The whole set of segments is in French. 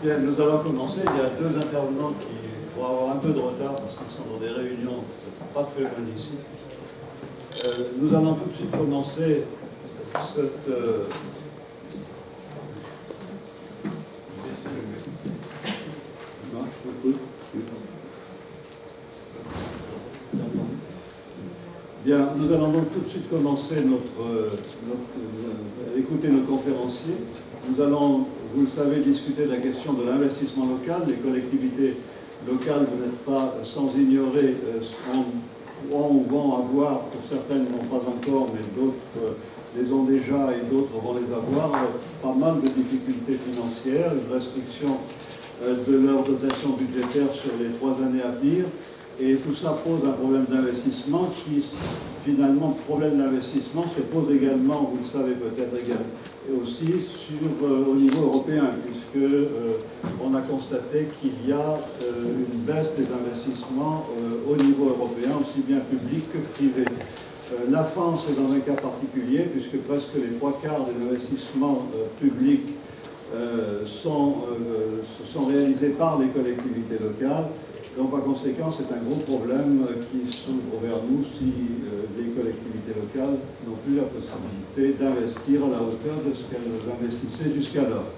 Bien, nous allons commencer. Il y a deux intervenants qui vont avoir un peu de retard parce qu'ils sont dans des réunions pas très loin d'ici. Nous allons tout de suite commencer cette... Bien, nous allons donc tout de suite commencer écouter nos conférenciers. Nous allons, vous le savez, discuter de la question de l'investissement local. Les collectivités locales, vous n'êtes pas sans ignorer, vont avoir, pour certaines non pas encore, mais d'autres les ont déjà et d'autres vont les avoir, pas mal de difficultés financières, une restriction de leur dotation budgétaire sur les 3 années à venir. Et tout ça pose un problème d'investissement qui, finalement, le problème d'investissement se pose également, vous le savez peut-être également, et aussi au niveau européen, puisque on a constaté qu'il y a une baisse des investissements au niveau européen, aussi bien public que privé. La France est dans un cas particulier, puisque presque les 3/4 des investissements publics sont réalisés par les collectivités locales. Donc, par conséquent, c'est un gros problème qui s'ouvre vers nous si les collectivités locales n'ont plus la possibilité d'investir à la hauteur de ce qu'elles investissaient jusqu'alors.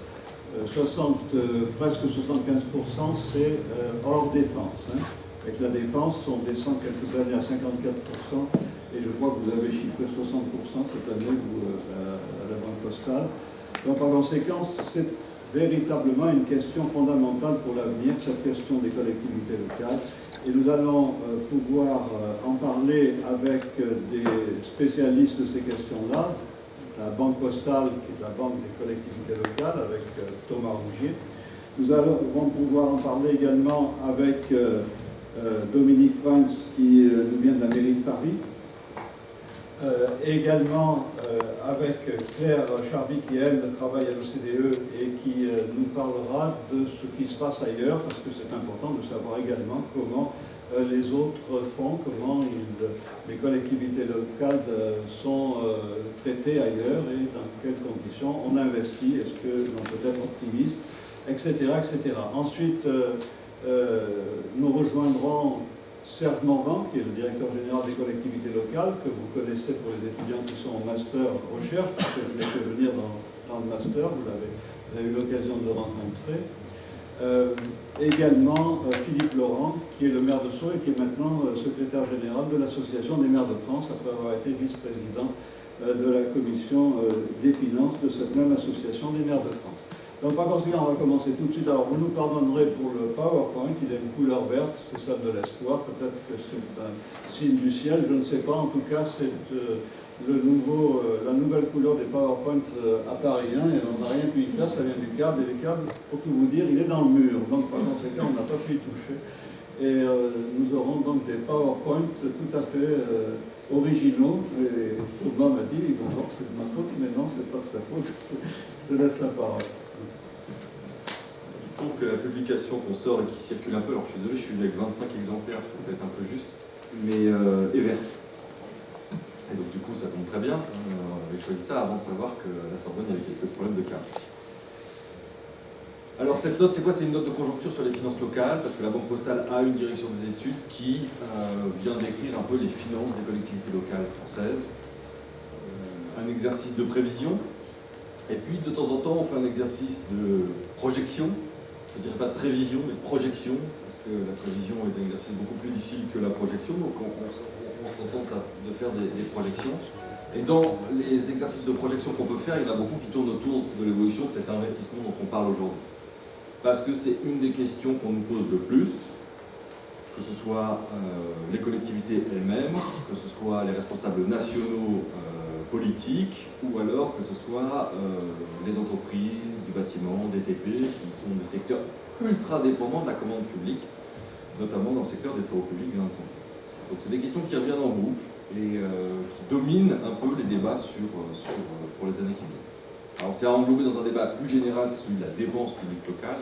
Presque 75%, c'est hors défense. Avec la défense, on descend quelques années à 54%, et je crois que vous avez chiffré 60% cette année à la Banque Postale. Donc, par conséquent, c'est véritablement une question fondamentale pour l'avenir, cette question des collectivités locales. Et nous allons pouvoir en parler avec des spécialistes de ces questions-là, la Banque Postale, qui est la banque des collectivités locales, avec Thomas Rougier. Nous allons pouvoir en parler également avec Dominique Franz, qui nous vient de la mairie de Paris. Également avec Claire Charby qui, elle, travaille à l'OCDE et qui nous parlera de ce qui se passe ailleurs, parce que c'est important de savoir également comment les autres font, comment les collectivités locales sont traitées ailleurs et dans quelles conditions on investit, est-ce que l'on peut être optimiste, etc. etc. Ensuite, nous rejoindrons Serge Morvan, qui est le directeur général des collectivités locales, que vous connaissez pour les étudiants qui sont en master recherche, parce que je l'ai fait venir dans le master, vous avez eu l'occasion de le rencontrer. Également Philippe Laurent, qui est le maire de Sceaux et qui est maintenant secrétaire général de l'Association des maires de France, après avoir été vice-président de la commission des finances de cette même Association des maires de France. Donc, par conséquent, on va commencer tout de suite. Alors, vous nous pardonnerez pour le PowerPoint, il a une couleur verte, c'est celle de l'espoir. Peut-être que c'est un signe du ciel, je ne sais pas. En tout cas, c'est la nouvelle couleur des PowerPoint apariens, et on n'a rien pu y faire, ça vient du câble. Et le câble, pour tout vous dire, il est dans le mur. Donc, par conséquent, on n'a pas pu y toucher. Et nous aurons donc des PowerPoint tout à fait originaux. Et Thomas m'a dit, bon, c'est de ma faute, mais non, c'est pas de sa faute. Je te laisse la parole. Je trouve que la publication qu'on sort et qui circule un peu, alors je suis désolé, je suis avec 25 exemplaires, je pense que ça va être un peu juste, mais est verte. Et donc du coup ça tombe très bien, on avait choisi ça avant de savoir que la Sorbonne il y avait quelques problèmes de câble. Alors cette note, c'est quoi? C'est une note de conjoncture sur les finances locales, parce que la Banque Postale a une direction des études qui vient décrire un peu les finances des collectivités locales françaises. Un exercice de prévision, et puis de temps en temps on fait un exercice de projection. Je ne dirais pas de prévision, mais de projection, parce que la prévision est un exercice beaucoup plus difficile que la projection, donc on se contente de faire des projections. Et dans les exercices de projection qu'on peut faire, il y en a beaucoup qui tournent autour de l'évolution de cet investissement dont on parle aujourd'hui. Parce que c'est une des questions qu'on nous pose le plus, que ce soit les collectivités elles-mêmes, que ce soit les responsables nationaux politiques, ou alors que ce soit les entreprises du bâtiment, des TP, qui sont des secteurs ultra dépendants de la commande publique, notamment dans le secteur des travaux publics, bien entendu. Donc c'est des questions qui reviennent en boucle et qui dominent un peu les débats pour les années qui viennent. Alors c'est à englober dans un débat plus général qui est celui de la dépense publique locale.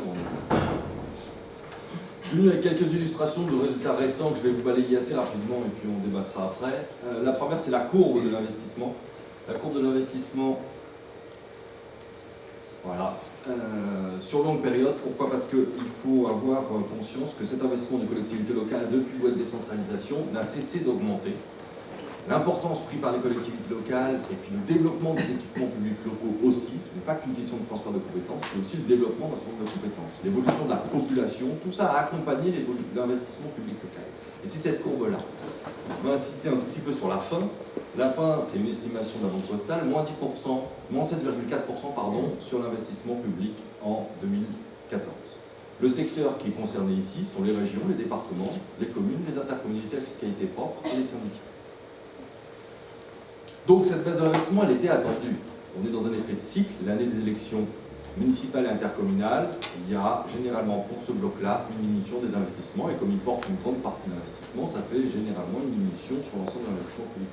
Je suis venu avec quelques illustrations de résultats récents que je vais vous balayer assez rapidement et puis on débattra après. La première, c'est la courbe de l'investissement. La courbe de l'investissement, voilà. Sur longue période, pourquoi? Parce qu'il faut avoir conscience que cet investissement de collectivités locales depuis loi de décentralisation n'a cessé d'augmenter. L'importance prise par les collectivités locales et puis le développement des équipements publics locaux aussi, ce n'est pas qu'une question de transfert de compétences, c'est aussi le développement d'un certain nombre de compétences. L'évolution de la population, tout ça a accompagné l'investissement public local. Et c'est cette courbe-là. Je vais insister un tout petit peu sur la fin. La fin, c'est une estimation de la Banque Postale, moins 10%, moins 7,4% pardon, sur l'investissement public en 2014. Le secteur qui est concerné ici sont les régions, les départements, les communes, les intercommunalités à fiscalité propre et les syndicats. Donc cette baisse de l'investissement, elle était attendue. On est dans un effet de cycle. L'année des élections municipales et intercommunales, il y a généralement pour ce bloc-là une diminution des investissements. Et comme il porte une grande partie de l'investissement, ça fait généralement une diminution sur l'ensemble de l'investissement public.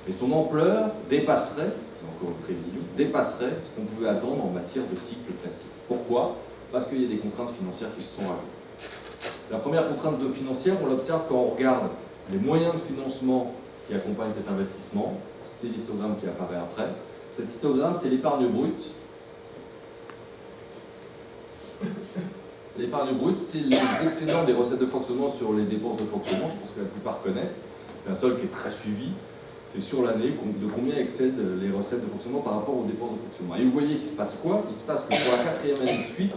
Et son ampleur dépasserait, c'est encore une prévision, dépasserait ce qu'on pouvait attendre en matière de cycle classique. Pourquoi? Parce qu'il y a des contraintes financières qui se sont rajoutées. La première contrainte financière, on l'observe quand on regarde les moyens de financement qui accompagne cet investissement, c'est l'histogramme qui apparaît après. Cet histogramme, c'est l'épargne brute. L'épargne brute, c'est les excédents des recettes de fonctionnement sur les dépenses de fonctionnement, je pense que la plupart connaissent. C'est un solde qui est très suivi. C'est sur l'année de combien excèdent les recettes de fonctionnement par rapport aux dépenses de fonctionnement. Et vous voyez qu'il se passe quoi? Il se passe que pour la quatrième année de suite,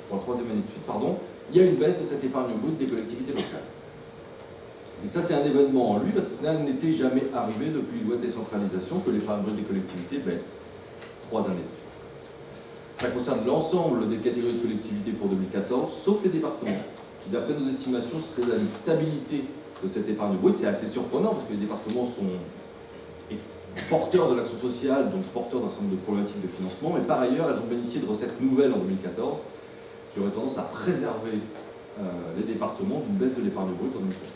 pour la troisième année de suite, pardon, il y a une baisse de cette épargne brute des collectivités locales. Et ça, c'est un événement en lui, parce que cela n'était jamais arrivé depuis une loi de décentralisation que l'épargne brute des collectivités baisse 3 années. Ça concerne l'ensemble des catégories de collectivités pour 2014, sauf les départements, qui, d'après nos estimations, seraient à une stabilité de cette épargne brute. C'est assez surprenant, parce que les départements sont porteurs de l'action sociale, donc porteurs d'un certain nombre de problématiques de financement, mais par ailleurs, elles ont bénéficié de recettes nouvelles en 2014, qui auraient tendance à préserver les départements d'une baisse de l'épargne brute en 2014.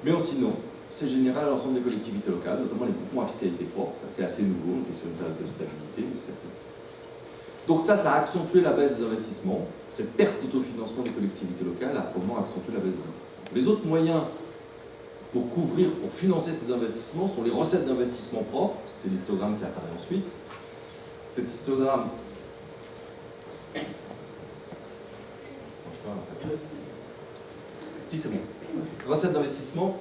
Mais sinon, c'est général à l'ensemble des collectivités locales, notamment les groupements à fiscalité propre. Ça, c'est assez nouveau, on est sur une période de stabilité, mais c'est assez nouveau. Donc ça a accentué la baisse des investissements. Cette perte d'autofinancement des collectivités locales a probablement accentué la baisse des investissements. Les autres moyens pour couvrir, pour financer ces investissements sont les recettes d'investissement propres. C'est l'histogramme qui apparaît ensuite. Cet histogramme... Si, c'est bon. Recettes d'investissement,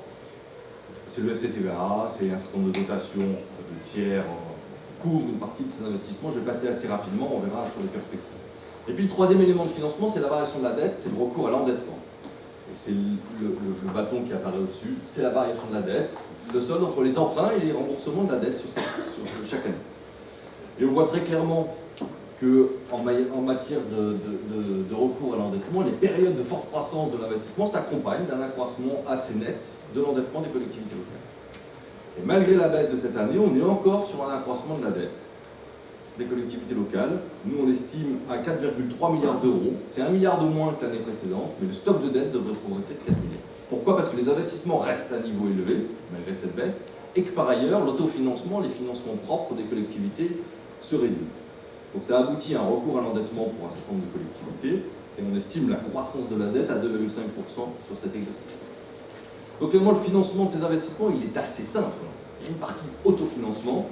c'est le FCTVA, c'est un certain nombre de dotations de tiers couvrent une partie de ces investissements. Je vais passer assez rapidement, on verra sur les perspectives. Et puis le troisième élément de financement, c'est la variation de la dette, c'est le recours à l'endettement. Et c'est le bâton qui apparaît au-dessus, c'est la variation de la dette, le solde entre les emprunts et les remboursements de la dette sur chaque année. Et on voit très clairement qu'en matière de recours à l'endettement, les périodes de forte croissance de l'investissement s'accompagnent d'un accroissement assez net de l'endettement des collectivités locales. Et malgré la baisse de cette année, on est encore sur un accroissement de la dette des collectivités locales. Nous, on l'estime à 4,3 milliards d'euros. C'est 1 milliard de moins que l'année précédente, mais le stock de dette devrait progresser de 4 milliards. Pourquoi? Parce que les investissements restent à niveau élevé, malgré cette baisse, et que par ailleurs, l'autofinancement, les financements propres des collectivités se réduisent. Donc ça aboutit à un recours à l'endettement pour un certain nombre de collectivités, et on estime la croissance de la dette à 2,5% sur cet exercice. Donc finalement, le financement de ces investissements, il est assez simple. Il y a une partie autofinancement,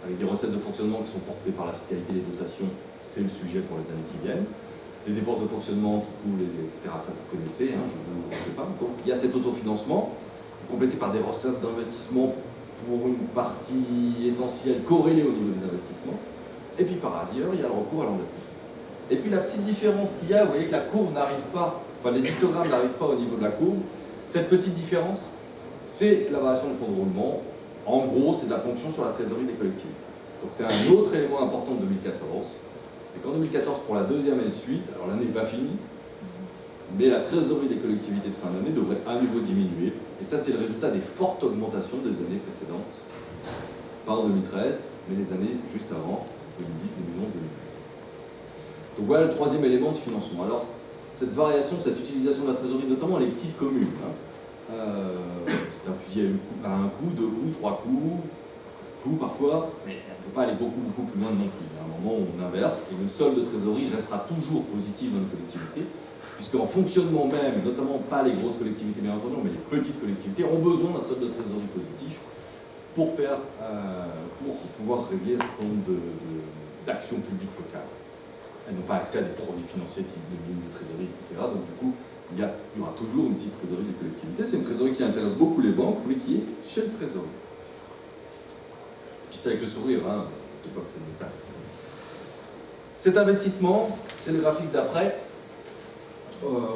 avec des recettes de fonctionnement qui sont portées par la fiscalité des dotations, c'est le sujet pour les années qui viennent. Les dépenses de fonctionnement qui couvrent, etc., ça vous connaissez, je ne vous le fais pas. Donc il y a cet autofinancement, complété par des recettes d'investissement pour une partie essentielle corrélée au niveau des investissements. Et puis par ailleurs, il y a le recours à l'endettement. Et puis la petite différence qu'il y a, vous voyez que la courbe n'arrive pas, enfin les histogrammes n'arrivent pas au niveau de la courbe. Cette petite différence, c'est la variation du fonds de roulement. En gros, c'est de la ponction sur la trésorerie des collectivités. Donc c'est un autre élément important de 2014. C'est qu'en 2014, pour la deuxième année de suite, alors l'année n'est pas finie, mais la trésorerie des collectivités de fin d'année devrait à nouveau diminuer. Et ça, c'est le résultat des fortes augmentations des années précédentes, pas en 2013, mais les années juste avant, 2010, 2011, 2012. Donc voilà le troisième élément de financement. Alors cette variation, cette utilisation de la trésorerie, notamment les petites communes, c'est un fusil à un coup, 2 coups, 3 coups parfois, mais on ne peut pas aller beaucoup plus loin non plus. Il y a un moment où on inverse et le solde de trésorerie restera toujours positif dans les collectivités, puisqu'en fonctionnement même, et notamment pas les grosses collectivités bien entendu, mais les petites collectivités ont besoin d'un solde de trésorerie positif pour pouvoir régler un certain nombre d'actions publiques locales. Elles n'ont pas accès à des produits financiers qui deviennent de trésorerie, etc. Donc du coup, il y aura toujours une petite trésorerie des collectivités. C'est une trésorerie qui intéresse beaucoup les banques, mais qui est chez le trésorier. Puis c'est avec le sourire, hein. Je ne sais pas que c'est ça. Cet investissement, c'est le graphique d'après.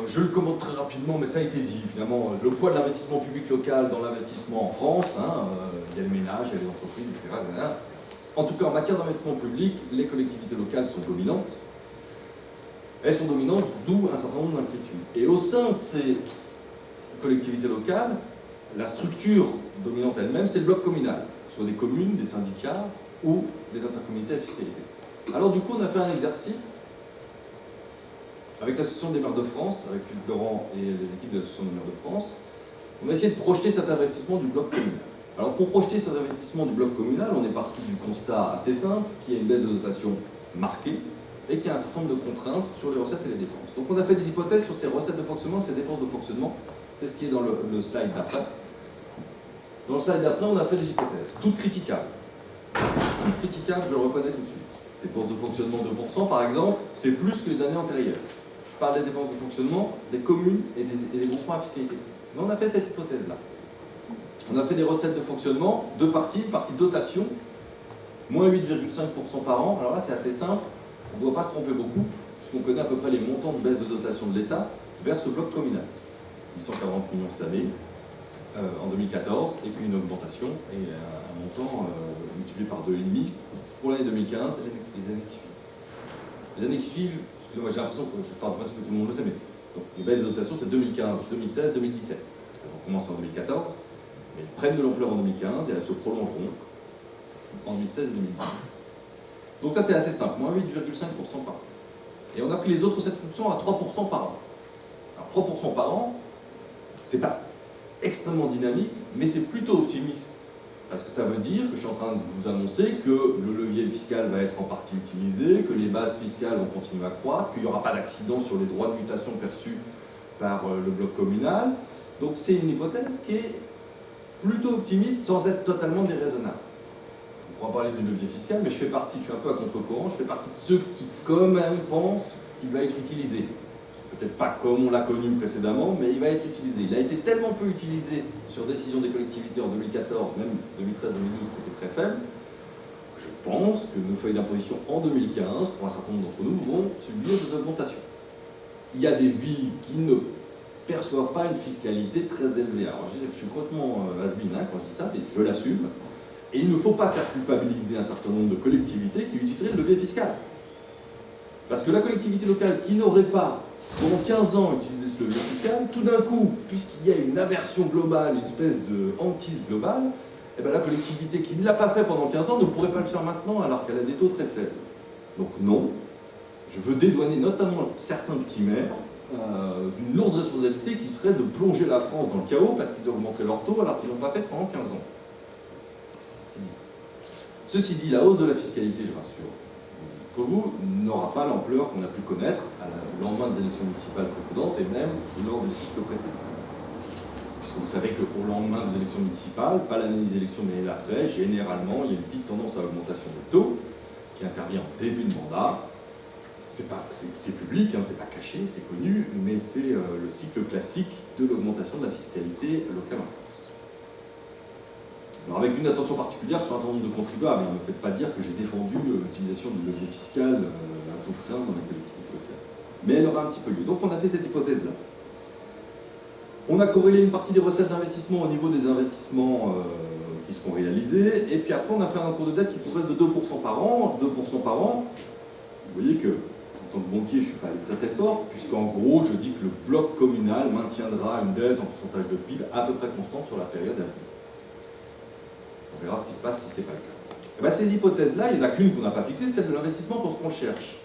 Je le commente très rapidement, mais ça a été dit. Finalement, le poids de l'investissement public local dans l'investissement en France, hein, il y a les ménages, il y a les entreprises, etc. En tout cas, en matière d'investissement public, les collectivités locales sont dominantes. Elles sont dominantes, d'où un certain nombre d'inquiétudes. Et au sein de ces collectivités locales, la structure dominante elle-même, c'est le bloc communal, soit des communes, des syndicats ou des intercommunalités à fiscalité. Alors du coup, on a fait un exercice avec l'Association des maires de France, avec Philippe Laurent et les équipes de l'Association des maires de France. On a essayé de projeter cet investissement du bloc communal. Alors pour projeter cet investissement du bloc communal, on est parti du constat assez simple, qu'il y a une baisse de dotation marquée et qu'il y a un certain nombre de contraintes sur les recettes et les dépenses. Donc on a fait des hypothèses sur ces recettes de fonctionnement, ces dépenses de fonctionnement. C'est ce qui est dans le slide d'après. Dans le slide d'après, on a fait des hypothèses, toutes critiquables. Toutes critiquables, je le reconnais tout de suite. Dépenses de fonctionnement 2%, par exemple, c'est plus que les années antérieures. Je parle des dépenses de fonctionnement des communes et des groupements à fiscalité. Mais on a fait cette hypothèse-là. On a fait des recettes de fonctionnement, deux parties, une partie dotation, moins 8,5% par an. Alors là, c'est assez simple, on ne doit pas se tromper beaucoup, puisqu'on connaît à peu près les montants de baisse de dotation de l'État vers ce bloc communal. 840 millions cette année, en 2014, et puis une augmentation et un montant multiplié par 2,5 pour l'année 2015 et les années qui suivent. Les années qui suivent, excusez-moi, j'ai l'impression que je parle de principe que tout le monde le sait, mais donc, les baisses de dotation, c'est 2015, 2016, 2017. Elles ont commencé en 2014, mais elles prennent de l'ampleur en 2015 et elles se prolongeront en 2016 et 2017. Donc ça, c'est assez simple, moins 8,5% par an. Et on a pris les autres recettes fonctions à 3% par an. Alors 3% par an, c'est pas extrêmement dynamique, mais c'est plutôt optimiste. Parce que ça veut dire que je suis en train de vous annoncer que le levier fiscal va être en partie utilisé, que les bases fiscales vont continuer à croître, qu'il n'y aura pas d'accident sur les droits de mutation perçus par le bloc communal. Donc c'est une hypothèse qui est plutôt optimiste sans être totalement déraisonnable. On pourra parler du levier fiscal, mais je suis un peu à contre-courant, je fais partie de ceux qui quand même pensent qu'il va être utilisé. Peut-être pas comme on l'a connu précédemment, mais il va être utilisé. Il a été tellement peu utilisé sur décision des collectivités en 2014, même 2013-2012, c'était très faible. Je pense que nos feuilles d'imposition en 2015, pour un certain nombre d'entre nous, vont subir des augmentations. Il y a des villes qui ne perçoivent pas une fiscalité très élevée. Alors je suis complètement has-been quand je dis ça, mais je l'assume. Et il ne faut pas faire culpabiliser un certain nombre de collectivités qui utiliseraient le levier fiscal. Parce que la collectivité locale qui n'aurait pas pendant 15 ans utilisé ce levier fiscal, tout d'un coup, puisqu'il y a une aversion globale, une espèce de hantise globale, eh bien la collectivité qui ne l'a pas fait pendant 15 ans ne pourrait pas le faire maintenant alors qu'elle a des taux très faibles. Donc non, je veux dédouaner notamment certains petits maires d'une lourde responsabilité qui serait de plonger la France dans le chaos parce qu'ils augmenteraient leur taux alors qu'ils ne l'ont pas fait pendant 15 ans. Ceci dit, la hausse de la fiscalité, je rassure, pour vous, n'aura pas l'ampleur qu'on a pu connaître au lendemain des élections municipales précédentes et même lors du cycle précédent. Puisque vous savez qu'au lendemain des élections municipales, pas l'année des élections mais l'année d'après, généralement, il y a une petite tendance à l'augmentation des taux qui intervient en début de mandat. C'est public, hein, c'est pas caché, c'est connu, mais c'est le cycle classique de l'augmentation de la fiscalité locale en France. Alors avec une attention particulière sur un certain nombre de contribuables, ne me faites pas dire que j'ai défendu l'utilisation du levier fiscal à tout craint dans les collectivités locales. Mais elle aura un petit peu lieu. Donc on a fait cette hypothèse-là. On a corrélé une partie des recettes d'investissement au niveau des investissements qui seront réalisés, et puis après on a fait un encours de dette qui progresse de 2% par an. 2% par an, vous voyez que, en tant que banquier, je ne suis pas allé très très fort, puisqu'en gros, je dis que le bloc communal maintiendra une dette en pourcentage de PIB à peu près constante sur la période à venir. On verra ce qui se passe si ce n'est pas le cas. Et bien, ces hypothèses-là, il n'y en a qu'une qu'on n'a pas fixée, celle de l'investissement pour ce qu'on cherche.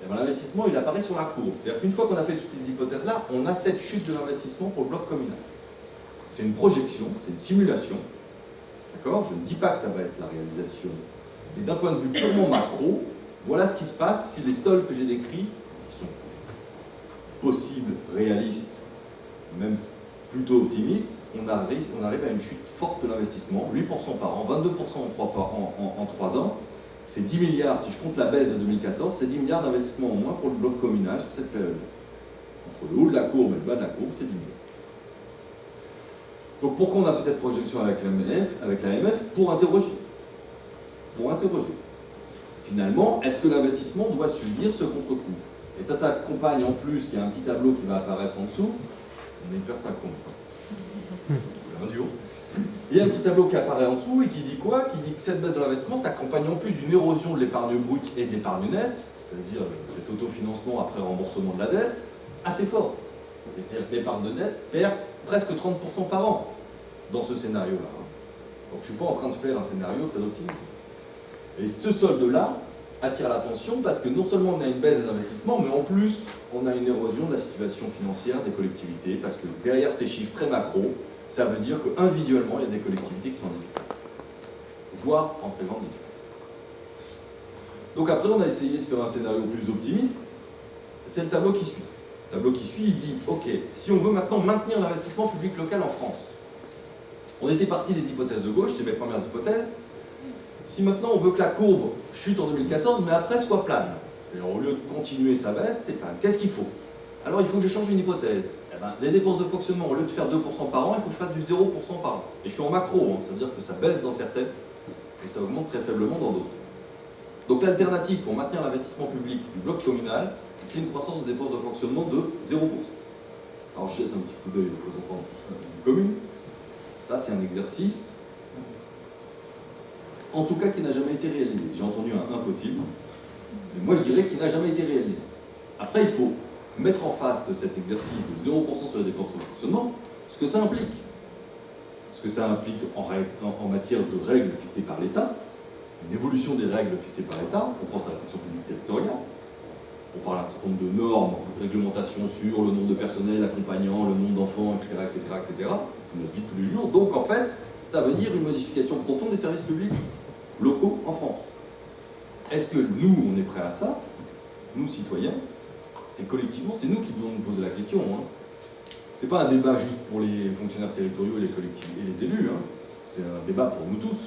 L'investissement, il apparaît sur la courbe. C'est-à-dire qu'une fois qu'on a fait toutes ces hypothèses-là, on a cette chute de l'investissement pour le bloc communal. C'est une projection, c'est une simulation. D'accord ? Je ne dis pas que ça va être la réalisation. Mais d'un point de vue purement macro, voilà ce qui se passe si les sols que j'ai décrits, qui sont possibles, réalistes, même plutôt optimistes, on arrive à une chute forte de l'investissement, 8% par an, 22% en 3 ans. C'est 10 milliards, si je compte la baisse de 2014, c'est 10 milliards d'investissements en moins pour le bloc communal sur cette période. Entre le haut de la courbe et le bas de la courbe, c'est 10 milliards. Donc pourquoi on a fait cette projection avec l'AMF? Pour interroger. Finalement, est-ce que l'investissement doit subir ce contre-coup? Et ça s'accompagne en plus, il y a un petit tableau qui va apparaître en dessous. On est hyper synchrone. Un duo. Il y a un petit tableau qui apparaît en dessous et qui dit quoi? Qui dit que cette baisse de l'investissement s'accompagne en plus d'une érosion de l'épargne brute et de l'épargne nette, c'est-à-dire cet autofinancement après remboursement de la dette, assez fort. C'est-à-dire que l'épargne nette perd presque 30% par an dans ce scénario-là. Donc je ne suis pas en train de faire un scénario très optimiste. Et ce solde-là attire l'attention parce que non seulement on a une baisse des investissements, mais en plus on a une érosion de la situation financière des collectivités, parce que derrière ces chiffres très macro, ça veut dire qu'individuellement, il y a des collectivités qui sont en difficulté, voire en très grande difficulté. Donc après, on a essayé de faire un scénario plus optimiste. C'est le tableau qui suit. Le tableau qui suit, il dit, OK, si on veut maintenant maintenir l'investissement public local en France, on était parti des hypothèses de gauche, c'est mes premières hypothèses. Si maintenant on veut que la courbe chute en 2014, mais après soit plane, c'est-à-dire au lieu de continuer sa baisse, c'est plane, qu'est-ce qu'il faut? Alors il faut que je change une hypothèse. Les dépenses de fonctionnement, au lieu de faire 2% par an, il faut que je fasse du 0% par an. Et je suis en macro, ça veut dire que ça baisse dans certaines et ça augmente très faiblement dans d'autres. Donc l'alternative pour maintenir l'investissement public du bloc communal, c'est une croissance des dépenses de fonctionnement de 0%. Alors je jette un petit coup d'œil aux représentants des communes. Ça, c'est un exercice, en tout cas, qui n'a jamais été réalisé. J'ai entendu un impossible, mais moi je dirais qu'il n'a jamais été réalisé. Après, il faut mettre en face de cet exercice de 0% sur les dépenses de fonctionnement ce que ça implique. Ce que ça implique en matière de règles fixées par l'État, une évolution des règles fixées par l'État, on pense à la fonction publique territoriale, on parle d'un certain nombre de normes, de réglementations sur le nombre de personnel accompagnant, le nombre d'enfants, etc., etc. C'est notre vie de tous les jours. Donc en fait, ça veut dire une modification profonde des services publics locaux en France. Est-ce que nous, on est prêts à ça? Nous, citoyens, c'est collectivement, c'est nous qui devons nous poser la question. C'est pas un débat juste pour les fonctionnaires territoriaux et les collectivités et les élus. C'est un débat pour nous tous.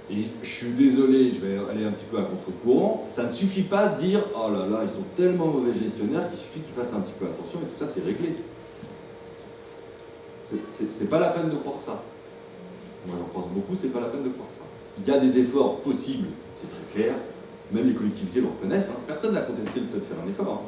Et je suis désolé, je vais aller un petit peu à contre-courant, ça ne suffit pas de dire « Oh là là, ils sont tellement mauvais gestionnaires qu'il suffit qu'ils fassent un petit peu attention et tout ça, c'est réglé. » C'est pas la peine de croire ça. Moi, j'en pense beaucoup, c'est pas la peine de croire ça. Il y a des efforts possibles, c'est très clair, même les collectivités le reconnaissent, personne n'a contesté le fait de faire un effort.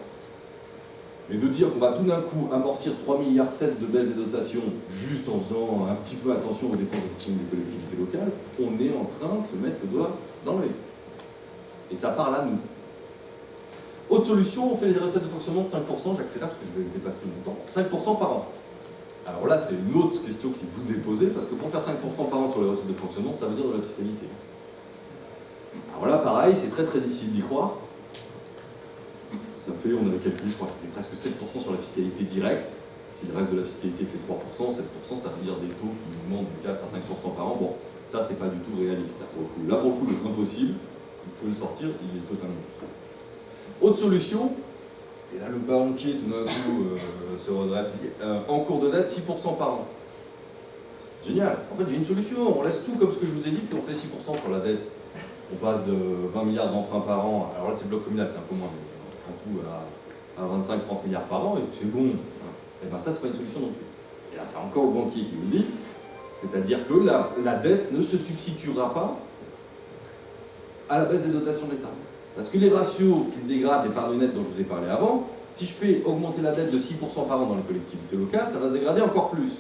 Mais de dire qu'on va tout d'un coup amortir 3,7 milliards de baisse des dotations juste en faisant un petit peu attention aux dépenses de fonctionnement des collectivités locales, on est en train de se mettre le doigt dans l'œil. Et ça parle à nous. Autre solution, on fait les recettes de fonctionnement de 5%, j'accélère parce que je vais dépasser mon temps, 5% par an. Alors là, c'est une autre question qui vous est posée, parce que pour faire 5% par an sur les recettes de fonctionnement, ça veut dire de la fiscalité. Alors là, pareil, c'est très très difficile d'y croire. Ça fait, on avait calculé, je crois, c'était presque 7% sur la fiscalité directe. Si le reste de la fiscalité fait 3%, 7%, ça veut dire des taux qui augmentent de 4 à 5% par an. Bon, ça, c'est pas du tout réaliste, là, pour le coup. Là, pour le coup, l'impossible, vous pouvez le sortir, il est totalement juste. Autre solution, et là, le banquier, tout d'un coup, se redresse, en cours de dette, 6% par an. Génial. En fait, j'ai une solution. On laisse tout comme ce que je vous ai dit, puis on fait 6% sur la dette. On passe de 20 milliards d'emprunts par an. Alors là, c'est le bloc communal, c'est un peu moins. En tout à 25-30 milliards par an, et c'est bon. Et bien ça, c'est pas une solution non plus. Et là, c'est encore le banquier qui vous le dit, c'est-à-dire que la dette ne se substituera pas à la baisse des dotations de l'État. Parce que les ratios qui se dégradent, l'épargne nette dont je vous ai parlé avant, si je fais augmenter la dette de 6% par an dans les collectivités locales, ça va se dégrader encore plus.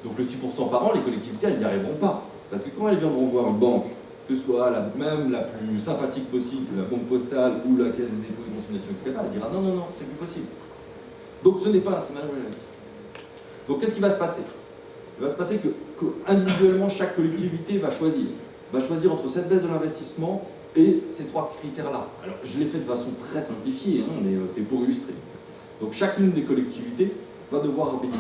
Donc le 6% par an, les collectivités, elles n'y arriveront pas. Parce que quand elles viendront voir une banque, que ce soit même la plus sympathique possible, la banque postale ou la caisse des dépôts et consignations, etc., elle dira non, non, non, c'est plus possible. Donc ce n'est pas un scénario réaliste. Donc qu'est-ce qui va se passer? Il va se passer que individuellement, chaque collectivité va choisir entre cette baisse de l'investissement et ces trois critères-là. Alors je l'ai fait de façon très simplifiée, mais c'est pour illustrer. Donc chacune des collectivités va devoir arbitrer.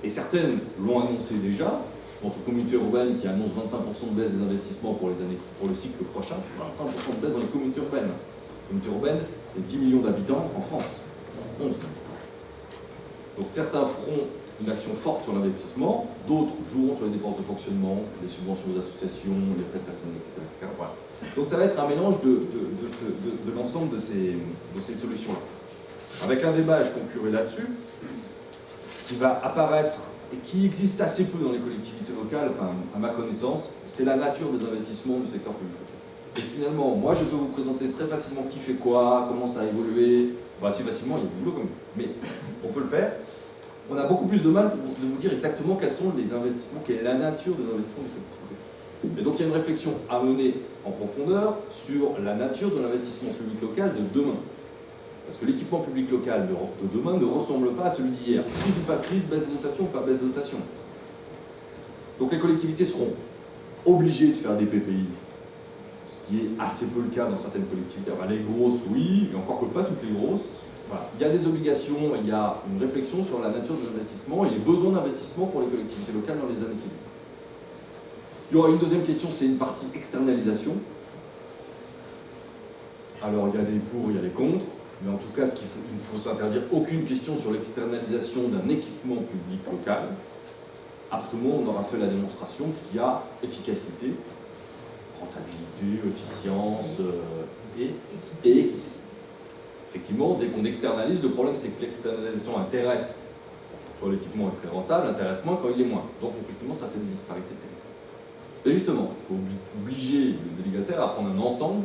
Et certaines l'ont annoncé déjà. Je pense aux communautés urbaines qui annoncent 25% de baisse des investissements pour le cycle prochain, 25% de baisse dans les communautés urbaines. Les communautés urbaines, c'est 10 millions d'habitants en France. 11 millions. Donc certains feront une action forte sur l'investissement, d'autres joueront sur les dépenses de fonctionnement, les subventions aux associations, les prêts personnels, etc. Voilà. Donc ça va être un mélange de l'ensemble de ces solutions-là. Avec un débat, je conclurai là-dessus, qui va apparaître et qui existe assez peu dans les collectivités locales, enfin, à ma connaissance, c'est la nature des investissements du secteur public. Et finalement, moi je peux vous présenter très facilement qui fait quoi, comment ça a évolué, enfin, assez facilement, il y a du boulot quand même, mais on peut le faire. On a beaucoup plus de mal de vous dire exactement quels sont les investissements, quelle est la nature des investissements des collectivités. Et donc il y a une réflexion à mener en profondeur sur la nature de l'investissement public local de demain. Parce que l'équipement public local de demain ne ressemble pas à celui d'hier. Crise ou pas crise, baisse de dotation ou pas baisse de dotation. Donc les collectivités seront obligées de faire des PPI, ce qui est assez peu le cas dans certaines collectivités. Enfin, les grosses, oui, mais encore que pas toutes les grosses. Voilà. Il y a des obligations, il y a une réflexion sur la nature des investissements et les besoins d'investissement pour les collectivités locales dans les années qui viennent. Il y aura une deuxième question, c'est une partie externalisation. Alors il y a des pour, il y a des contre. Mais en tout cas, il ne faut s'interdire aucune question sur l'externalisation d'un équipement public local. Apparemment, on aura fait la démonstration qu'il y a efficacité, rentabilité, efficience et équité. Effectivement, dès qu'on externalise, le problème c'est que l'externalisation intéresse quand l'équipement est très rentable, intéresse moins quand il est moins. Donc effectivement, ça fait des disparités terribles. Et justement, il faut obliger le délégataire à prendre un ensemble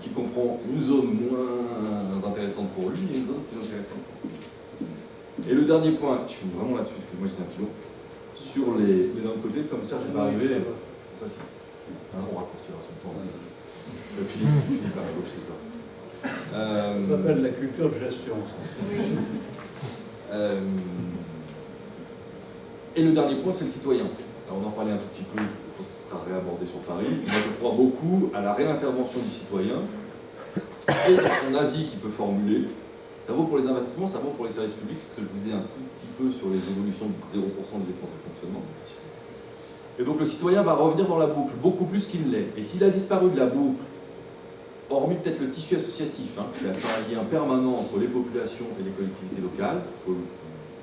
qui comprend une zone moins intéressante pour lui et une zone plus intéressante pour lui. Et le dernier point, je finis vraiment là-dessus, parce que moi j'étais un kilo, sur les... Mais d'un autre côté, comme ça, je vais pas arriver... Ça, si. Hein, on raccourcira son temps. Philippe à la gauche, c'est toi. Ça s'appelle la culture de gestion, ça. Et le dernier point, c'est le citoyen. Alors, on en parlait un tout petit peu, je pense que ça sera réabordé sur Paris. Moi, je crois beaucoup à la réintervention du citoyen et à son avis qu'il peut formuler. Ça vaut pour les investissements, ça vaut pour les services publics, c'est ce que je vous disais un tout petit peu sur les évolutions de 0% des dépenses de fonctionnement. Et donc, le citoyen va revenir dans la boucle, beaucoup plus qu'il ne l'est. Et s'il a disparu de la boucle, hormis peut-être le tissu associatif, qui a fait un lien permanent entre les populations et les collectivités locales,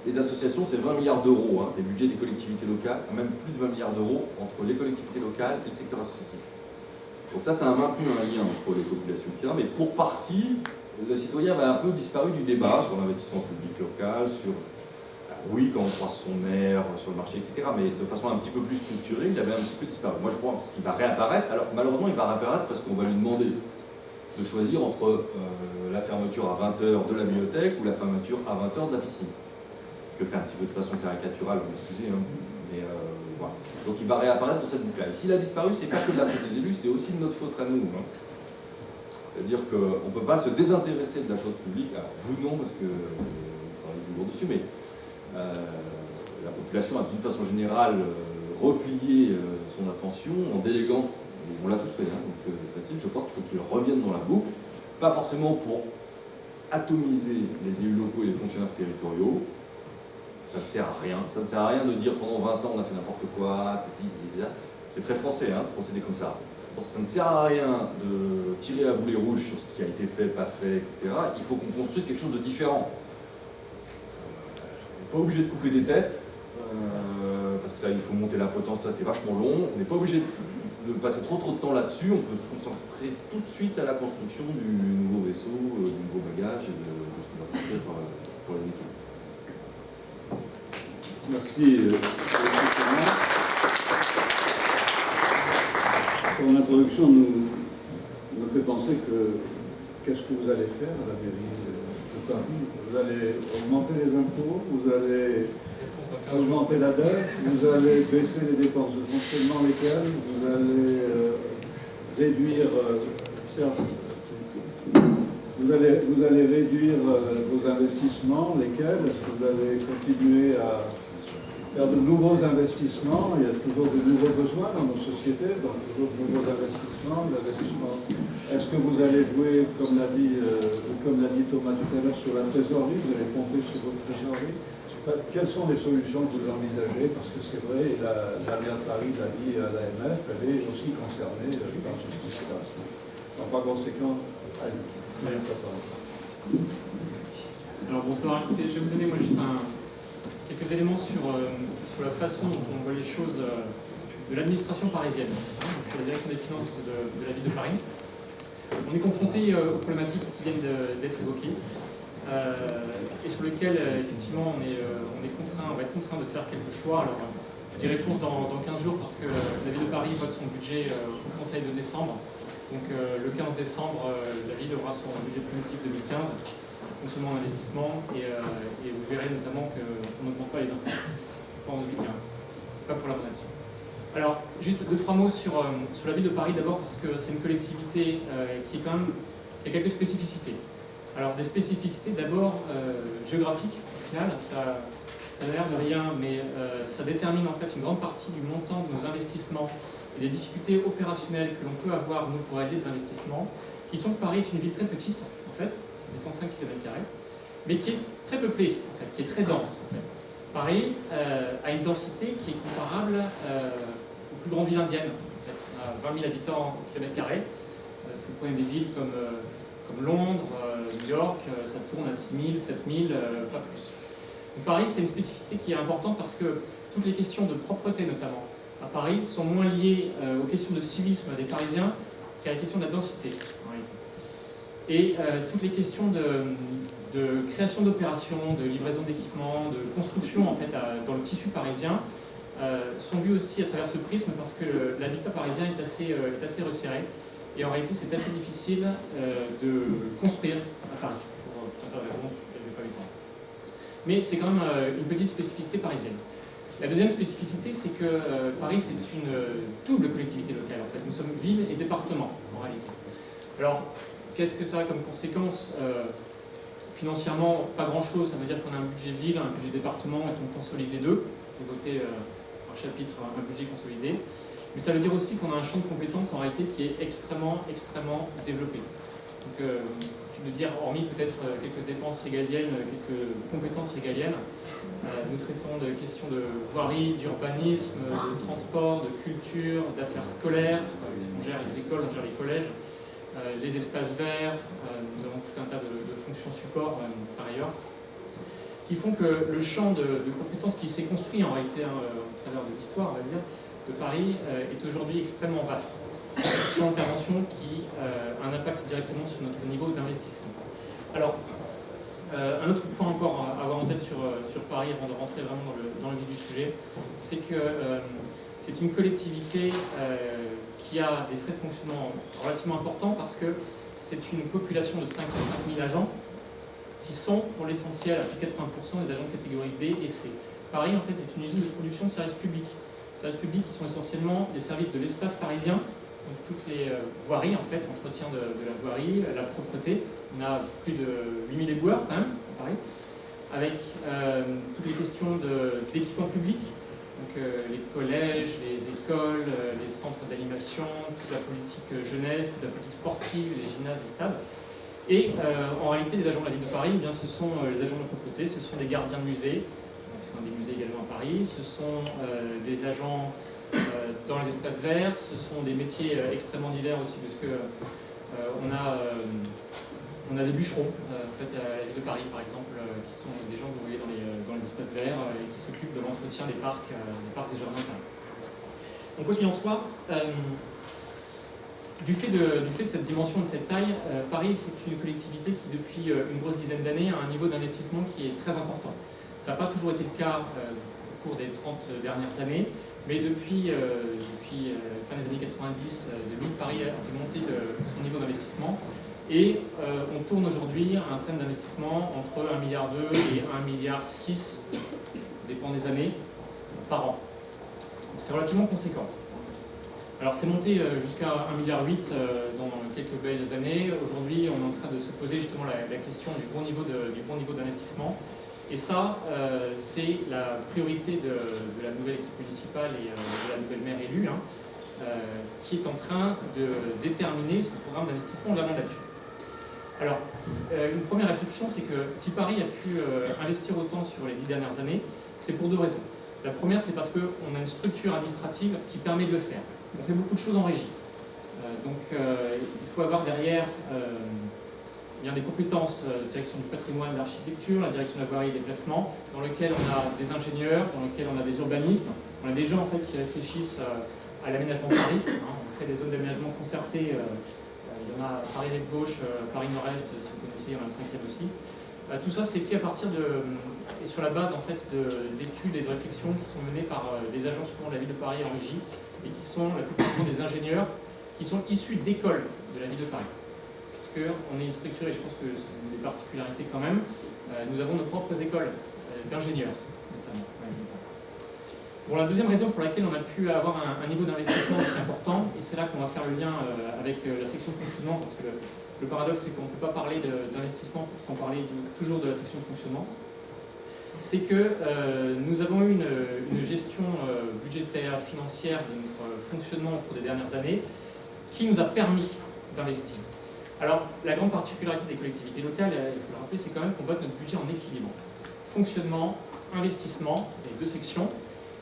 les associations, c'est 20 milliards d'euros, des budgets des collectivités locales, même plus de 20 milliards d'euros entre les collectivités locales et le secteur associatif. Donc ça a maintenu un lien entre les populations, etc. Mais pour partie, le citoyen avait un peu disparu du débat sur l'investissement public local, sur, oui, quand on croise son maire, sur le marché, etc. Mais de façon un petit peu plus structurée, il avait un petit peu disparu. Moi, je pense qu'il va réapparaître. Alors, malheureusement, il va réapparaître parce qu'on va lui demander de choisir entre la fermeture à 20h de la bibliothèque ou la fermeture à 20h de la piscine. Je le fais un petit peu de façon caricaturale, vous m'excusez, mais voilà. Donc il va réapparaître dans cette boucle-là. Et s'il a disparu, c'est pas que de la faute des élus, c'est aussi de notre faute à nous. C'est-à-dire qu'on ne peut pas se désintéresser de la chose publique. Alors vous non, parce que vous travaillez toujours dessus, mais la population a d'une façon générale replié son attention en déléguant. On l'a tous fait, donc c'est facile. Je pense qu'il faut qu'ils reviennent dans la boucle, pas forcément pour atomiser les élus locaux et les fonctionnaires territoriaux. Ça ne sert à rien. Ça ne sert à rien de dire pendant 20 ans on a fait n'importe quoi, c'est ça. C'est très français de procéder comme ça. Je pense que ça ne sert à rien de tirer à boulet rouge sur ce qui a été fait, pas fait, etc. Il faut qu'on construise quelque chose de différent. On n'est pas obligé de couper des têtes, parce que ça, il faut monter la potence, ça c'est vachement long. On n'est pas obligé de passer trop de temps là-dessus. On peut se concentrer tout de suite à la construction du nouveau vaisseau, du nouveau bagage et de ce qu'on va construire pour les équipes. Merci. Ton introduction nous fait penser que qu'est-ce que vous allez faire à la mairie de Paris? Vous allez augmenter les impôts, vous allez augmenter la dette, vous allez baisser les dépenses de fonctionnement lesquelles, vous allez réduire, vous allez réduire vos investissements lesquels? Est-ce que vous allez continuer à faire de nouveaux investissements? Il y a toujours de nouveaux besoins dans nos sociétés, donc toujours de nouveaux investissements. Est-ce que vous allez jouer, comme l'a dit Thomas tout à l'heure, sur la trésorerie? Vous allez compter sur votre trésorerie? Quelles sont les solutions que vous envisagez? Parce que c'est vrai, et la maire de Paris l'a dit à l'AMF, elle est aussi concernée par ce qui se passe. Donc par conséquent, allez. Alors bonsoir, écoutez, je vais vous donner moi juste quelques quelques éléments sur la façon dont on voit les choses de l'administration parisienne. Je suis à la direction des finances de la ville de Paris. On est confronté aux problématiques qui viennent d'être évoquées et sur lesquelles effectivement on va être contraint de faire quelques choix. Alors, je dis réponse dans 15 jours parce que la ville de Paris vote son budget au Conseil de décembre. Donc le 15 décembre, la ville aura son budget primitif 2015, fonctionnement d'investissement, et vous verrez notamment qu'on n'augmente pas les impôts, pas en 2015, pas pour la bonne action. Alors, juste 2-3 mots sur la ville de Paris d'abord, parce que c'est une collectivité qui a quelques spécificités. Alors, des spécificités d'abord géographiques, au final, ça n'a l'air de rien, mais ça détermine en fait une grande partie du montant de nos investissements et des difficultés opérationnelles que l'on peut avoir, nous, pour réaliser des investissements, qui sont que Paris est une ville très petite, en fait, c'est des 105 km², mais qui est très peuplée, en fait, qui est très dense. En fait. Paris a une densité qui est comparable aux plus grandes villes indiennes, en fait, à 20 000 habitants au kilomètre carré. Si vous prenez des villes comme Londres, New York, ça tourne à 6 000, 7 000, pas plus. Donc Paris, c'est une spécificité qui est importante parce que toutes les questions de propreté, notamment, à Paris, sont moins liées aux questions de civisme des Parisiens qu'à la question de la densité, en réalité. Et toutes les questions de création d'opérations, de livraison d'équipements, de construction en fait, dans le tissu parisien sont vues aussi à travers ce prisme parce que l'habitat parisien est assez resserré et en réalité c'est assez difficile de construire à Paris pour tout un tas de raisons que je n'ai pas eu le temps. Mais c'est quand même une petite spécificité parisienne. La deuxième spécificité, c'est que Paris c'est une double collectivité locale. En fait, nous sommes ville et département en réalité. Alors, qu'est-ce que ça a comme conséquence financièrement, pas grand-chose. Ça veut dire qu'on a un budget ville, un budget département et qu'on consolide les deux. Il faut voter par chapitre un budget consolidé. Mais ça veut dire aussi qu'on a un champ de compétences en réalité qui est extrêmement développé. Donc, je veux dire, hormis peut-être quelques dépenses régaliennes, quelques compétences régaliennes, nous traitons de questions de voirie, d'urbanisme, de transport, de culture, d'affaires scolaires. On gère les écoles, on gère les collèges. Les espaces verts, nous avons tout un tas de fonctions support par ailleurs, qui font que le champ de compétences qui s'est construit en réalité au travers de l'histoire, on va dire, de Paris est aujourd'hui extrêmement vaste. Un champ d'intervention qui a un impact directement sur notre niveau d'investissement. Alors, un autre point encore à avoir en tête sur Paris avant de rentrer vraiment dans le vif du sujet, c'est que c'est une collectivité qui a des frais de fonctionnement relativement importants parce que c'est une population de 55 000 agents qui sont pour l'essentiel, à plus de 80%, des agents de catégorie B et C. Paris, en fait, c'est une usine de production de services publics. Services publics qui sont essentiellement des services de l'espace parisien, donc toutes les voiries, en fait, entretien de la voirie, la propreté. On a plus de 8000 éboueurs, quand même, à Paris, avec toutes les questions d'équipement public. Donc les collèges, les écoles, les centres d'animation, toute la politique jeunesse, toute la politique sportive, les gymnases, les stades. Et en réalité, les agents de la ville de Paris, eh bien, ce sont les agents de propreté, ce sont des gardiens de musées, puisqu'on a des musées également à Paris, ce sont des agents dans les espaces verts, ce sont des métiers extrêmement divers aussi, parce que on a des bûcherons en fait, à la ville de Paris, par exemple, qui sont des gens que vous voyez dans les espaces verts et qui s'occupent de l'entretien des parcs et jardins. Donc, quoi qu'il en soit, du fait de cette dimension, de cette taille, Paris, c'est une collectivité qui, depuis une grosse dizaine d'années, a un niveau d'investissement qui est très important. Ça n'a pas toujours été le cas au cours des 30 dernières années, mais depuis la fin des années 90, Paris a fait monter son niveau d'investissement. Et on tourne aujourd'hui à un train d'investissement entre 1,2 milliard et 1,6 milliard, dépend des années, par an. C'est relativement conséquent. Alors c'est monté jusqu'à 1,8 milliard dans quelques belles années. Aujourd'hui, on est en train de se poser justement la question du bon niveau d'investissement. Et ça, c'est la priorité de la nouvelle équipe municipale et de la nouvelle maire élue, qui est en train de déterminer ce programme d'investissement de la mandature. Alors, une première réflexion, c'est que si Paris a pu investir autant sur les 10 dernières années, c'est pour deux raisons. La première, c'est parce qu'on a une structure administrative qui permet de le faire. On fait beaucoup de choses en régie. Donc, il faut avoir derrière bien des compétences, direction du patrimoine, d'architecture, la direction de la voirie et des placements, dans lequel on a des ingénieurs, dans lequel on a des urbanistes, on a des gens en fait qui réfléchissent à l'aménagement de Paris. On crée des zones d'aménagement concertées. Il y en a à Paris Rive Gauche, Paris Nord-Est, si vous connaissez, il y en a le 5e aussi. Tout ça c'est fait à partir et sur la base en fait d'études et de réflexions qui sont menées par des agents souvent de la ville de Paris en régie et qui sont la plupart du temps des ingénieurs qui sont issus d'écoles de la ville de Paris. Puisqu'on est une structure, et je pense que c'est une des particularités quand même, nous avons nos propres écoles d'ingénieurs, notamment. Bon, la deuxième raison pour laquelle on a pu avoir un niveau d'investissement aussi important, et c'est là qu'on va faire le lien avec la section fonctionnement, parce que le paradoxe c'est qu'on ne peut pas parler d'investissement sans parler toujours de la section fonctionnement, c'est que nous avons eu une gestion budgétaire, financière de notre fonctionnement au cours des dernières années qui nous a permis d'investir. Alors, la grande particularité des collectivités locales, il faut le rappeler, c'est quand même qu'on vote notre budget en équilibre. Fonctionnement, investissement, les deux sections,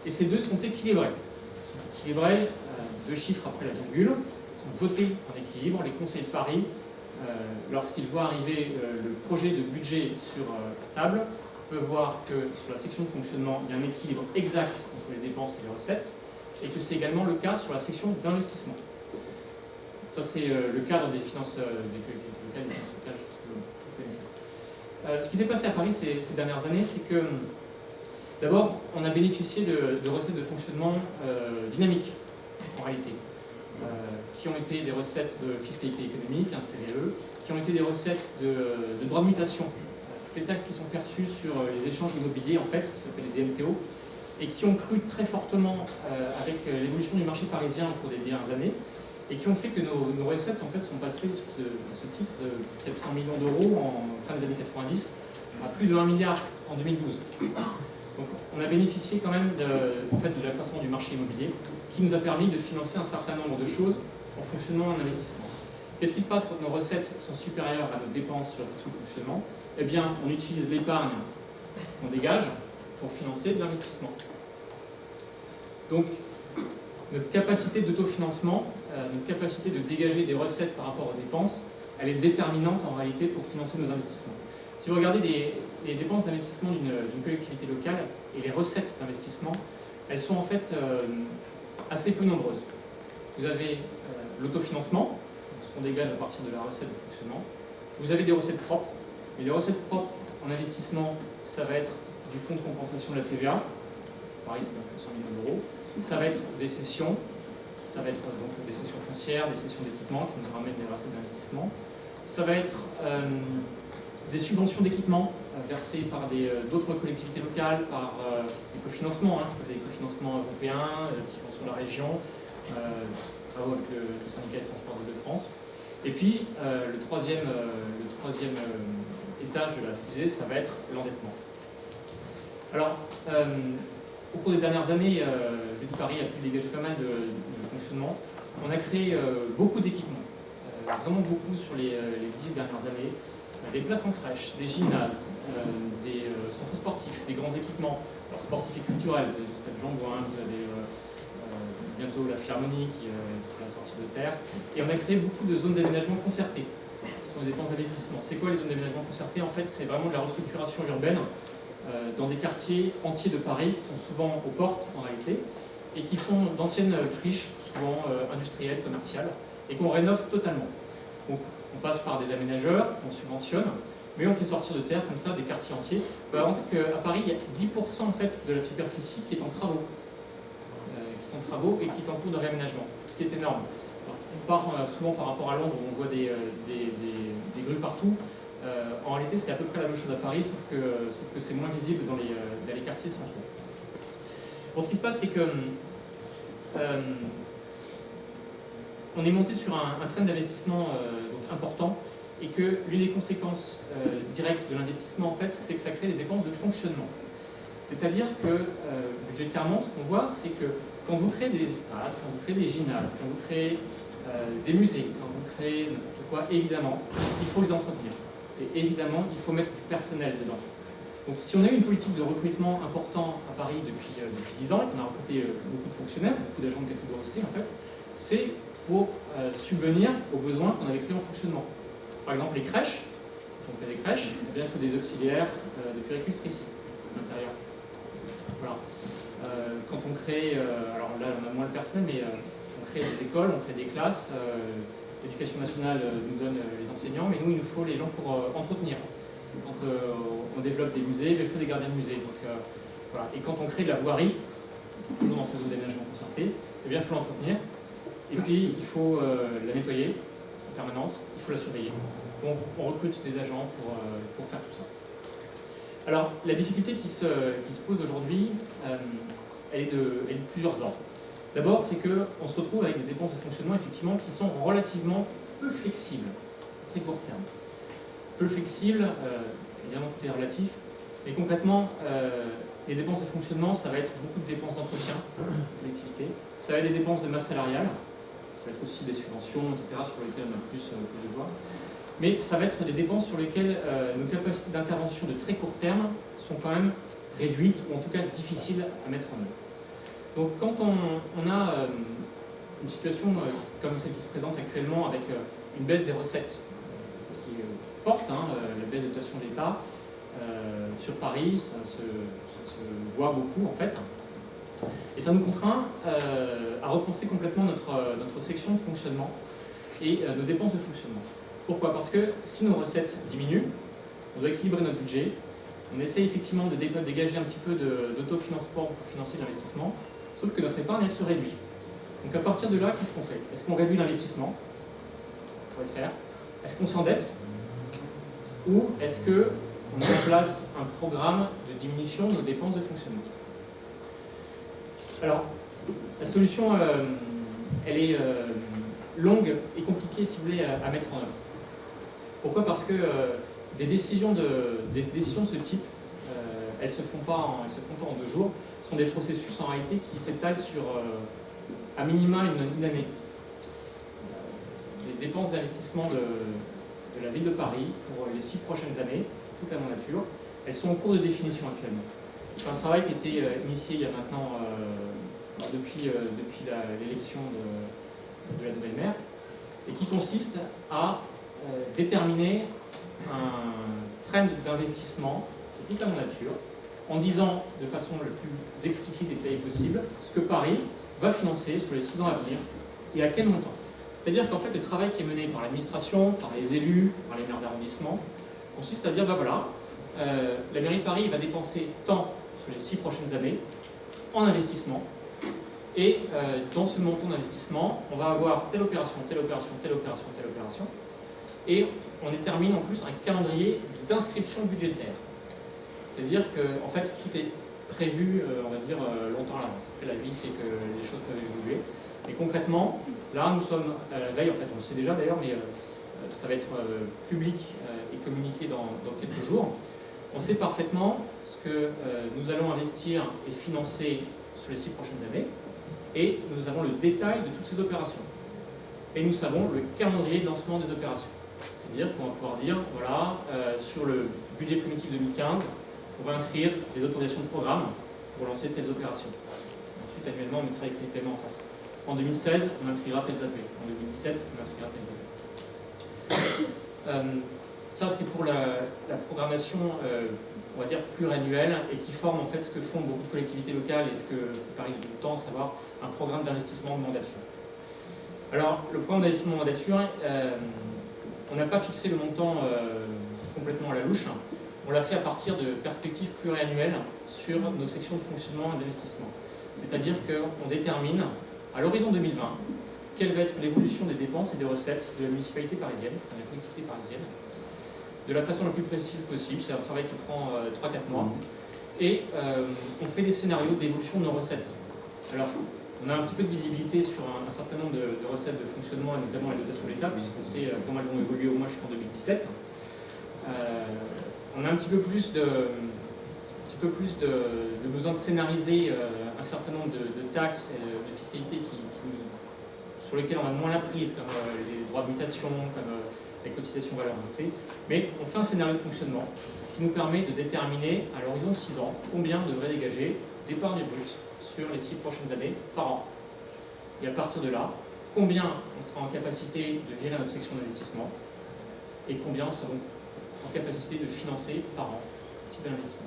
et ces deux sont équilibrés. Ils sont équilibrés, deux chiffres après la virgule, ils sont votés en équilibre. Les conseillers de Paris, lorsqu'ils voient arriver le projet de budget sur la table, peuvent voir que sur la section de fonctionnement, il y a un équilibre exact entre les dépenses et les recettes, et que c'est également le cas sur la section d'investissement. Ça, c'est le cadre des finances des collectivités locales, des finances locales, je pense que vous connaissez. Ce qui s'est passé à Paris ces dernières années, c'est que, d'abord, on a bénéficié de recettes de fonctionnement dynamiques, en réalité, qui ont été des recettes de fiscalité économique, un CVE, qui ont été des recettes de droits de mutation, toutes les taxes qui sont perçues sur les échanges immobiliers, en fait, qui s'appellent les DMTO, et qui ont cru très fortement avec l'évolution du marché parisien au cours des dernières années, et qui ont fait que nos recettes en fait, sont passées à ce titre de 400 millions d'euros en fin des années 90 à plus de 1 milliard en 2012. Donc on a bénéficié quand même de l'accroissement du marché immobilier qui nous a permis de financer un certain nombre de choses en fonctionnement et en investissement. Qu'est-ce qui se passe quand nos recettes sont supérieures à nos dépenses sur la section de fonctionnement? Eh bien, on utilise l'épargne qu'on dégage pour financer de l'investissement. Donc, notre capacité d'autofinancement, notre capacité de dégager des recettes par rapport aux dépenses, elle est déterminante en réalité pour financer nos investissements. Si vous regardez les dépenses d'investissement d'une collectivité locale et les recettes d'investissement, elles sont en fait assez peu nombreuses. Vous avez l'autofinancement, ce qu'on dégage à partir de la recette de fonctionnement. Vous avez des recettes propres, mais les recettes propres en investissement, ça va être du fonds de compensation de la TVA, pareil c'est 100 millions d'euros. Ça va être des cessions, ça va être donc des cessions foncières, des cessions d'équipement qui nous ramènent des recettes d'investissement. Ça va être des subventions d'équipement versées par d'autres collectivités locales, par des cofinancements, des cofinancements européens qui sont sur la région, travaux avec le syndicat des transports de France. Et puis le troisième étage de la fusée, ça va être l'endettement. Alors, au cours des dernières années, je dis Paris a pu dégager pas mal de fonctionnement. On a créé beaucoup d'équipements, vraiment beaucoup sur les 10 dernières années. Des places en crèche, des gymnases, des centres sportifs, des grands équipements, alors sportifs et culturels, du stade Jean-Bouin, vous avez bientôt la Philharmonie qui va sortir de terre. Et on a créé beaucoup de zones d'aménagement concertées, qui sont des dépenses d'investissement. C'est quoi les zones d'aménagement concertées? En fait, c'est vraiment de la restructuration urbaine dans des quartiers entiers de Paris, qui sont souvent aux portes en réalité, et qui sont d'anciennes friches, souvent industrielles, commerciales, et qu'on rénove totalement. Donc on passe par des aménageurs, on subventionne, mais on fait sortir de terre comme ça des quartiers entiers. En fait qu'à Paris, il y a 10% en fait, de la superficie qui est en travaux, et qui est en cours de réaménagement, ce qui est énorme. Alors, on part souvent par rapport à Londres où on voit des grues partout. En réalité, c'est à peu près la même chose à Paris, sauf que c'est moins visible dans les quartiers centraux. Bon, ce qui se passe, c'est que on est monté sur un trend d'investissement important, et que l'une des conséquences directes de l'investissement, en fait, c'est que ça crée des dépenses de fonctionnement. C'est-à-dire que, budgétairement, ce qu'on voit, c'est que quand vous créez des stades, quand vous créez des gymnases, quand vous créez des musées, quand vous créez n'importe quoi, évidemment, il faut les entretenir. Et évidemment, il faut mettre du personnel dedans. Donc si on a eu une politique de recrutement important à Paris depuis 10 ans, et qu'on a recruté beaucoup de fonctionnaires, beaucoup d'agents de catégorie C en fait, c'est pour subvenir aux besoins qu'on avait créés en fonctionnement. Par exemple, les crèches, Quand on crée des crèches, eh bien, il faut des auxiliaires de puéricultrices à l'intérieur. Voilà. Quand on crée, alors là on a moins le personnel, mais on crée des écoles, on crée des classes, l'éducation nationale nous donne les enseignants, mais nous il nous faut les gens pour entretenir. Quand on développe des musées, il faut des gardiens de musée. Donc, voilà. Et quand on crée de la voirie, toujours dans ces zones d'aménagement concerté, eh bien, il faut l'entretenir. Et puis, il faut la nettoyer en permanence, il faut la surveiller. Donc, on recrute des agents pour faire tout ça. Alors, la difficulté qui se pose aujourd'hui, elle est de plusieurs ordres. D'abord, c'est qu'on se retrouve avec des dépenses de fonctionnement, effectivement, qui sont relativement peu flexibles, à très court terme. Peu flexible, évidemment tout est relatif, mais concrètement, les dépenses de fonctionnement, ça va être beaucoup de dépenses d'entretien de l'activité, ça va être des dépenses de masse salariale, ça va être aussi des subventions, etc., sur lesquelles on a plus de joie, mais ça va être des dépenses sur lesquelles nos capacités d'intervention de très court terme sont quand même réduites, ou en tout cas difficiles à mettre en œuvre. Donc quand on a une situation comme celle qui se présente actuellement, avec une baisse des recettes, forte, la baisse de dotation de l'État. Sur Paris, ça se voit beaucoup en fait. Et ça nous contraint à repenser complètement notre section de fonctionnement et nos dépenses de fonctionnement. Pourquoi? Parce que si nos recettes diminuent, on doit équilibrer notre budget. On essaie effectivement de dégager un petit peu d'autofinancement pour financer l'investissement, sauf que notre épargne, elle se réduit. Donc à partir de là, qu'est-ce qu'on fait? Est-ce qu'on réduit l'investissement? On pourrait le faire. Est-ce qu'on s'endette? Ou est-ce qu'on met en place un programme de diminution de nos dépenses de fonctionnement? Alors, la solution, elle est longue et compliquée, si vous voulez, à mettre en œuvre. Pourquoi? Parce que des décisions de ce type, elles ne se font pas en 2 jours. Ce sont des processus, en réalité, qui s'étalent sur, à minima, une année. Les dépenses d'investissement de la ville de Paris pour les 6 prochaines années, toute la nature, elles sont en cours de définition actuellement. C'est un travail qui a été initié il y a maintenant, depuis l'élection de la nouvelle maire, et qui consiste à déterminer un trend d'investissement de toute la nature, en disant de façon la plus explicite et détaillée possible ce que Paris va financer sur les 6 ans à venir et à quel montant. C'est-à-dire qu'en fait, le travail qui est mené par l'administration, par les élus, par les maires d'arrondissement, consiste à dire, ben voilà, la mairie de Paris va dépenser tant sur les 6 prochaines années en investissement, et dans ce montant d'investissement, on va avoir telle opération, telle opération, telle opération, telle opération, et on détermine en plus un calendrier d'inscription budgétaire. C'est-à-dire que, en fait, tout est prévu, on va dire, longtemps à l'avance. Après, la vie fait que les choses peuvent évoluer. Et concrètement, là, nous sommes à la veille, en fait, on le sait déjà d'ailleurs, mais ça va être public et communiqué dans quelques jours. On sait parfaitement ce que nous allons investir et financer sur les 6 prochaines années, et nous avons le détail de toutes ces opérations. Et nous savons le calendrier de lancement des opérations. C'est-à-dire qu'on va pouvoir dire, voilà, sur le budget primitif 2015, on va inscrire des autorisations de programme pour lancer telles opérations. Ensuite, annuellement, on mettra les crédits de paiement en face. En 2016, on inscrira tels AP. En 2017, on inscrira tels AP. Ça, c'est pour la programmation, on va dire, pluriannuelle, et qui forme en fait ce que font beaucoup de collectivités locales et ce que Paris depuis le temps, à savoir un programme d'investissement de mandature. Alors, le programme d'investissement de mandature, on n'a pas fixé le montant complètement à la louche. On l'a fait à partir de perspectives pluriannuelles sur nos sections de fonctionnement et d'investissement. C'est-à-dire qu'on détermine, à l'horizon 2020, quelle va être l'évolution des dépenses et des recettes de la municipalité parisienne, de la collectivité parisienne, de la façon la plus précise possible. C'est un travail qui prend 3-4 mois. Et on fait des scénarios d'évolution de nos recettes. Alors, on a un petit peu de visibilité sur un certain nombre de recettes de fonctionnement, et notamment les dotations de l'État, puisqu'on sait comment elles vont évoluer au moins jusqu'en 2017. On a un petit peu plus de besoin de scénariser un certain nombre de taxes et de fiscalités sur lesquelles on a moins la prise, comme les droits de mutation, comme les cotisations valeur ajoutée. Mais on fait un scénario de fonctionnement qui nous permet de déterminer, à l'horizon de 6 ans, combien devrait dégager d'épargne brute sur les 6 prochaines années par an. Et à partir de là, combien on sera en capacité de virer notre section d'investissement et combien on sera donc en capacité de financer par an ce type d'investissement.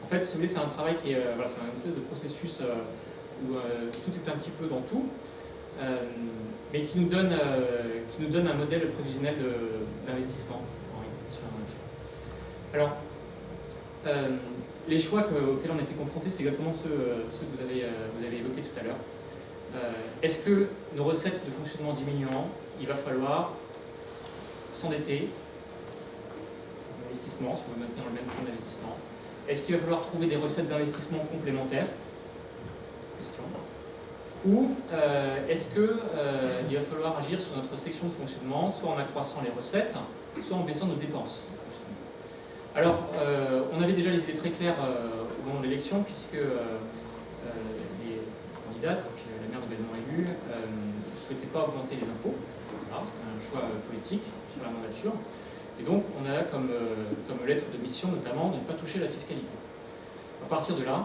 En fait, si vous voulez, c'est un travail qui est, voilà, c'est un espèce de processus où tout est un petit peu dans tout, mais qui nous donne un modèle prévisionnel d'investissement sur la nature. Alors, les choix auxquels on a été confrontés, c'est exactement ceux que vous avez évoqués tout à l'heure. Est-ce que nos recettes de fonctionnement diminuant, il va falloir s'endetter, investissement, si on veut maintenir le même fonds d'investissement? Est-ce qu'il va falloir trouver des recettes d'investissement complémentaires? Question. Ou est-ce qu'il va falloir agir sur notre section de fonctionnement, soit en accroissant les recettes, soit en baissant nos dépenses? Alors, on avait déjà les idées très claires au moment de l'élection, puisque les candidates, la maire nouvellement élue, ne souhaitaient pas augmenter les impôts. Voilà, c'était un choix politique sur la mandature. Et donc, on a comme lettre de mission, notamment, de ne pas toucher la fiscalité. À partir de là,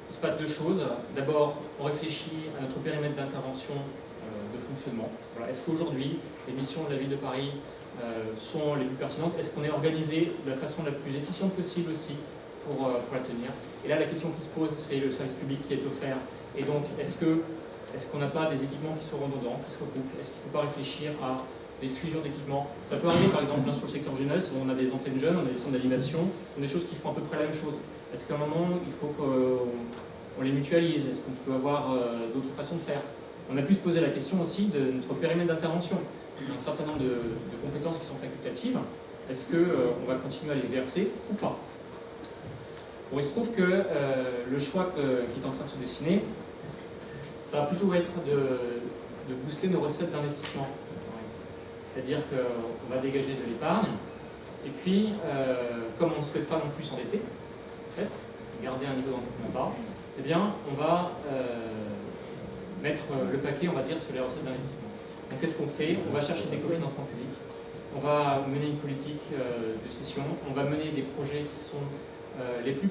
il se passe deux choses. D'abord, on réfléchit à notre périmètre d'intervention de fonctionnement. Voilà. Est-ce qu'aujourd'hui, les missions de la ville de Paris sont les plus pertinentes? Est-ce qu'on est organisé de la façon la plus efficiente possible aussi pour la tenir? Et là, la question qui se pose, c'est le service public qui est offert. Et donc, est-ce qu'on n'a pas des équipements qui sont redondants, qui se recoupent? Est-ce qu'il ne faut pas réfléchir à des fusions d'équipements? Ça peut arriver, par exemple, sur le secteur jeunesse, où on a des antennes jeunes, on a des centres d'animation, ce sont des choses qui font à peu près la même chose. Est-ce qu'à un moment, il faut qu'on les mutualise? Est-ce qu'on peut avoir d'autres façons de faire? On a pu se poser la question aussi de notre périmètre d'intervention. Il y a un certain nombre de compétences qui sont facultatives. Est-ce qu'on va continuer à les verser ou pas? Bon, il se trouve que le choix qui est en train de se dessiner, ça va plutôt être de booster nos recettes d'investissement. C'est-à-dire qu'on va dégager de l'épargne, et puis, comme on ne souhaite pas non plus s'endetter, en fait, garder un niveau d'endettement bas, eh bien, on va mettre le paquet, on va dire, sur les recettes d'investissement. Donc, qu'est-ce qu'on fait? On va chercher des cofinancements publics, on va mener une politique de cession, on va mener des projets qui sont les plus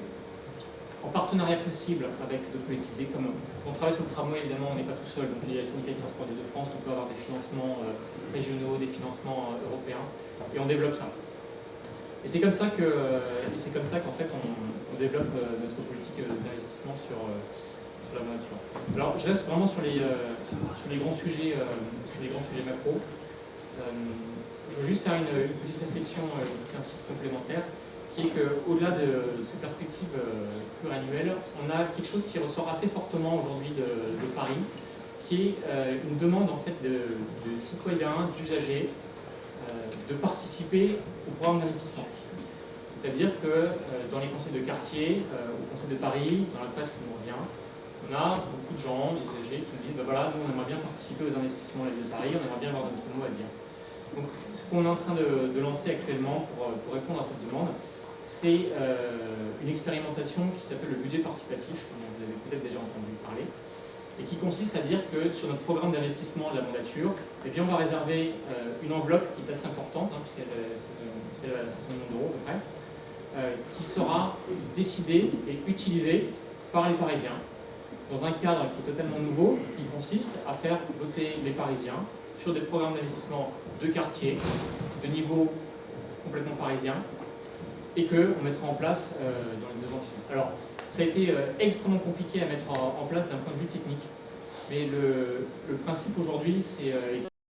en partenariat possible avec d'autres collectivités. Comme on travaille sur le tramway, évidemment, on n'est pas tout seul. Donc, il y a le syndicat des transports d'Île-de-France, on peut avoir des financements régionaux, des financements européens, et on développe ça. Et c'est comme ça qu'en fait, on développe notre politique d'investissement sur la nature. Alors, je reste vraiment sur les grands sujets, macro. Je veux juste faire une petite réflexion, une insiste complémentaire, qui est qu'au-delà de ces perspectives pluriannuelles, on a quelque chose qui ressort assez fortement aujourd'hui de Paris, qui est une demande en fait de citoyens, d'usagers, de participer au programme d'investissement. C'est-à-dire que dans les conseils de quartier, au conseil de Paris, dans la presse qui nous revient, on a beaucoup de gens, des usagers, qui nous disent voilà, nous on aimerait bien participer aux investissements de la ville de Paris, on aimerait bien avoir notre mot à dire. Donc ce qu'on est en train de lancer actuellement pour répondre à cette demande, c'est une expérimentation qui s'appelle le budget participatif, dont vous avez peut-être déjà entendu parler, et qui consiste à dire que sur notre programme d'investissement de la mandature, eh bien, on va réserver une enveloppe qui est assez importante, hein, puisqu'elle c'est 500 millions d'euros à peu près, qui sera décidée et utilisée par les Parisiens, dans un cadre qui est totalement nouveau, qui consiste à faire voter les Parisiens sur des programmes d'investissement de quartier, de niveau complètement parisien, et qu'on mettra en place dans les 2 ans qui suivent. Alors, ça a été extrêmement compliqué à mettre en place d'un point de vue technique, mais le principe aujourd'hui, c'est